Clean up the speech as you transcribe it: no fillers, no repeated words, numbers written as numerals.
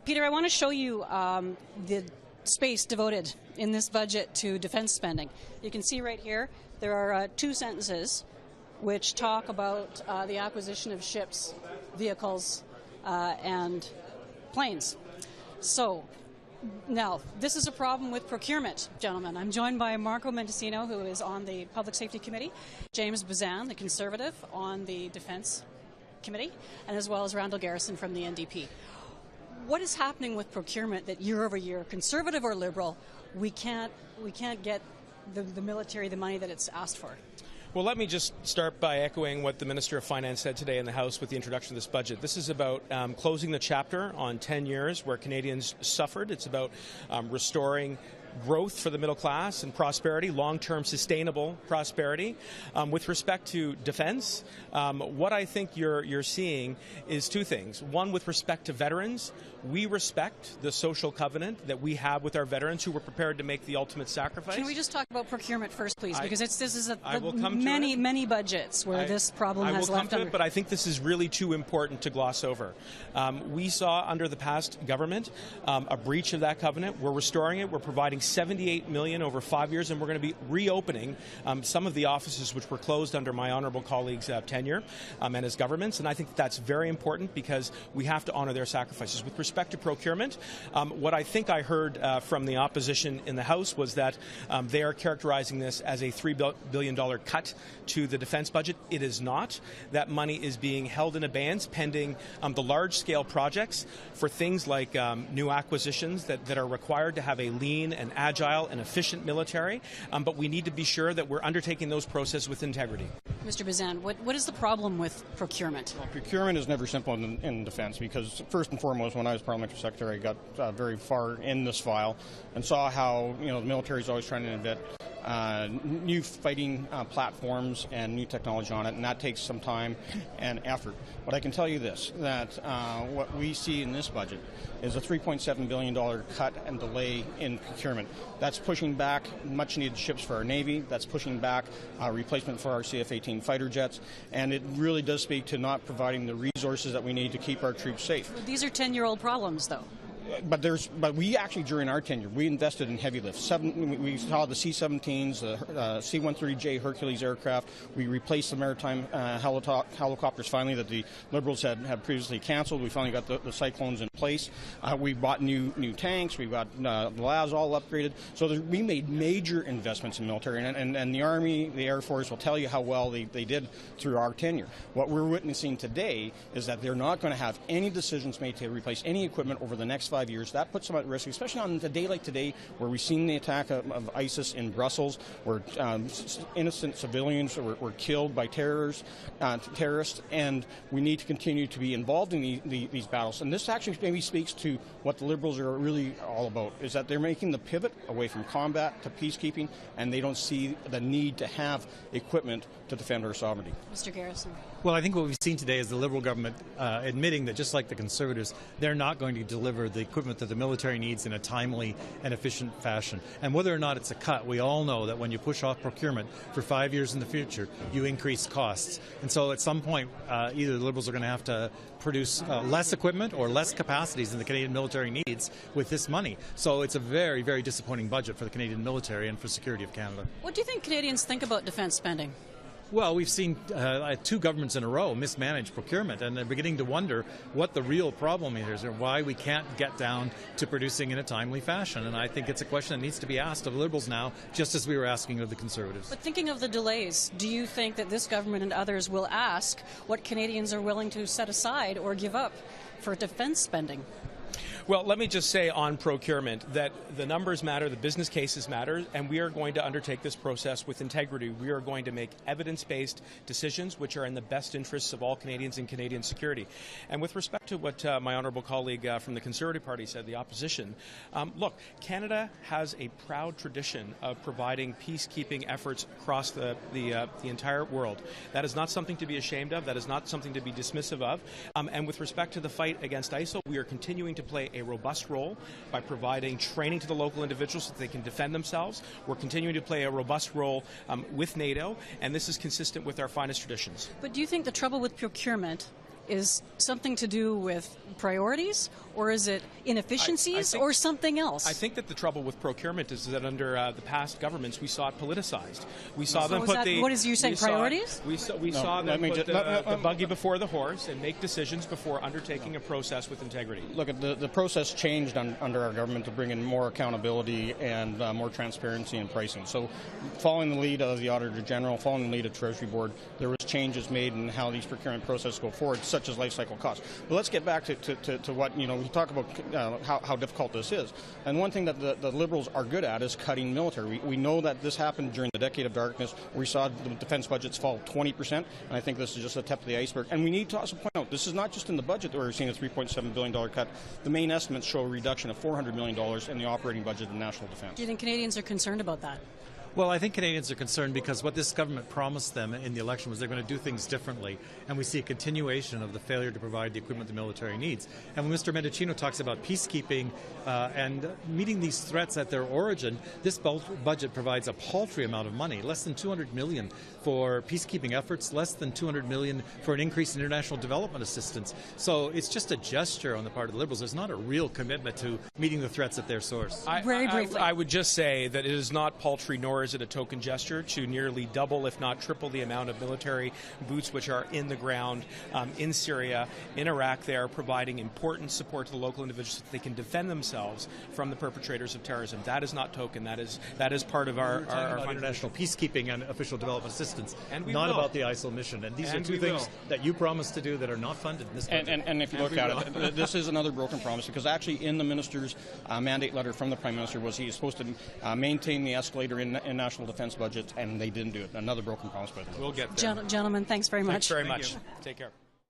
Peter, I want to show you the space devoted in this budget to defense spending. You can see right here there are two sentences which talk about the acquisition of ships, vehicles, and planes. So, now, this is a problem with procurement, gentlemen. I'm joined by Marco Mendocino, who is on the Public Safety Committee, James Bezan, the Conservative, on the Defense Committee, and as well as Randall Garrison from the NDP. What is happening with procurement that year over year, Conservative or Liberal, we can't get the military the money that it's asked for? Well, let me just start by echoing what the Minister of Finance said today in the House with the introduction of this budget. This is about closing the chapter on 10 years where Canadians suffered. It's about restoring growth for the middle class and prosperity, long-term sustainable prosperity. With respect to defense, what I think you're seeing is two things. One, with respect to veterans, we respect the social covenant that we have with our veterans who were prepared to make the ultimate sacrifice. Can we just talk about procurement first, please? Because this is many budgets where this problem has left. I will come to it, but I think this is really too important to gloss over. We saw under the past government a breach of that covenant. We're restoring it. We're providing $78 million over 5 years, and we're going to be reopening some of the offices which were closed under my honourable colleague's tenure and his governments. And I think that's very important because we have to honour their sacrifices. With respect to procurement, what I think I heard from the opposition in the House was that they are characterizing this as a $3 billion cut to the defence budget. It is not. That money is being held in abeyance pending the large-scale projects for things like new acquisitions that are required to have a lean and agile and efficient military, but we need to be sure that we're undertaking those processes with integrity. Mr. Bezan, what is the problem with procurement? Well, procurement is never simple in defense because, first and foremost, when I was parliamentary secretary, I got very far in this file and saw how the military is always trying to invent new fighting platforms and new technology on it, and that takes some time and effort. But I can tell you this, that what we see in this budget is a $3.7 billion cut and delay in procurement. That's pushing back much-needed ships for our Navy. That's pushing back replacement for our CF-18 fighter jets. And it really does speak to not providing the resources that we need to keep our troops safe. Well, these are 10-year-old problems, though. But we actually, during our tenure, we invested in heavy lift. We saw the C-17s, the C-130J Hercules aircraft. We replaced the maritime helicopters finally that the Liberals had previously canceled. We finally got the Cyclones in place. We bought new tanks. We got the labs all upgraded. So we made major investments in military, and the Army, the Air Force will tell you how well they did through our tenure. What we're witnessing today is that they're not going to have any decisions made to replace any equipment over the next 5 years. That puts them at risk, especially on a day like today where we've seen the attack of ISIS in Brussels, where innocent civilians were killed by terrorists, and we need to continue to be involved in these battles. And this actually maybe speaks to what the Liberals are really all about, is that they're making the pivot away from combat to peacekeeping, and they don't see the need to have equipment to defend our sovereignty. Mr. Garrison. Well, I think what we've seen today is the Liberal government admitting that, just like the Conservatives, they're not going to deliver the equipment that the military needs in a timely and efficient fashion. And whether or not it's a cut, we all know that when you push off procurement for 5 years in the future, you increase costs. And so at some point, either the Liberals are going to have to produce less equipment or less capacities than the Canadian military needs with this money. So it's a very, very disappointing budget for the Canadian military and for security of Canada. What do you think Canadians think about defence spending? Well, we've seen two governments in a row mismanage procurement, and they're beginning to wonder what the real problem is or why we can't get down to producing in a timely fashion. And I think it's a question that needs to be asked of the Liberals now, just as we were asking of the Conservatives. But thinking of the delays, do you think that this government and others will ask what Canadians are willing to set aside or give up for defence spending? Well, let me just say on procurement that the numbers matter, the business cases matter, and we are going to undertake this process with integrity. We are going to make evidence-based decisions which are in the best interests of all Canadians and Canadian security. And with respect to what my honourable colleague from the Conservative Party said, the opposition, look, Canada has a proud tradition of providing peacekeeping efforts across the entire world. That is not something to be ashamed of. That is not something to be dismissive of. And with respect to the fight against ISIL, we are continuing to play a robust role by providing training to the local individuals so that they can defend themselves. We're continuing to play a robust role with NATO, and this is consistent with our finest traditions. But do you think the trouble with procurement is something to do with priorities or is it inefficiencies, or something else? I think that the trouble with procurement is that under the past governments, we saw it politicized. We saw them put what is you saying, priorities? We saw them put the buggy before the horse and make decisions before undertaking a process with integrity. Look, the process changed under our government to bring in more accountability and more transparency in pricing. So following the lead of the Auditor General, following the lead of Treasury Board, there was changes made in how these procurement processes go forward, such as life cycle costs. But let's get back to what, we talk about how difficult this is. And one thing that the Liberals are good at is cutting military. We know that this happened during the decade of darkness, where we saw the defense budgets fall 20%, and I think this is just the tip of the iceberg. And we need to also point out, this is not just in the budget that we're seeing a $3.7 billion cut. The main estimates show a reduction of $400 million in the operating budget of national defense. Do you think Canadians are concerned about that? Well, I think Canadians are concerned because what this government promised them in the election was they're going to do things differently, and we see a continuation of the failure to provide the equipment the military needs. And when Mr. Mendicino talks about peacekeeping and meeting these threats at their origin, this budget provides a paltry amount of money, less than $200 million for peacekeeping efforts, less than $200 million for an increase in international development assistance. So it's just a gesture on the part of the Liberals. There's not a real commitment to meeting the threats at their source. Very briefly. I would just say that it is not paltry, nor is it a token gesture to nearly double, if not triple, the amount of military boots which are in the ground in Syria, in Iraq. They are providing important support to the local individuals so that they can defend themselves from the perpetrators of terrorism. That is not token. That is part of our international peacekeeping and official development assistance, and not about the ISIL mission. And these are two things that you promised to do that are not funded in this budget. And if you look at it, this is another broken promise, because actually in the minister's mandate letter from the Prime Minister was he is supposed to maintain the escalator in national defense budgets, and they didn't do it. Another broken promise by the Liberals. We'll get there. Gentlemen, thanks very much. Thanks very much. Take care.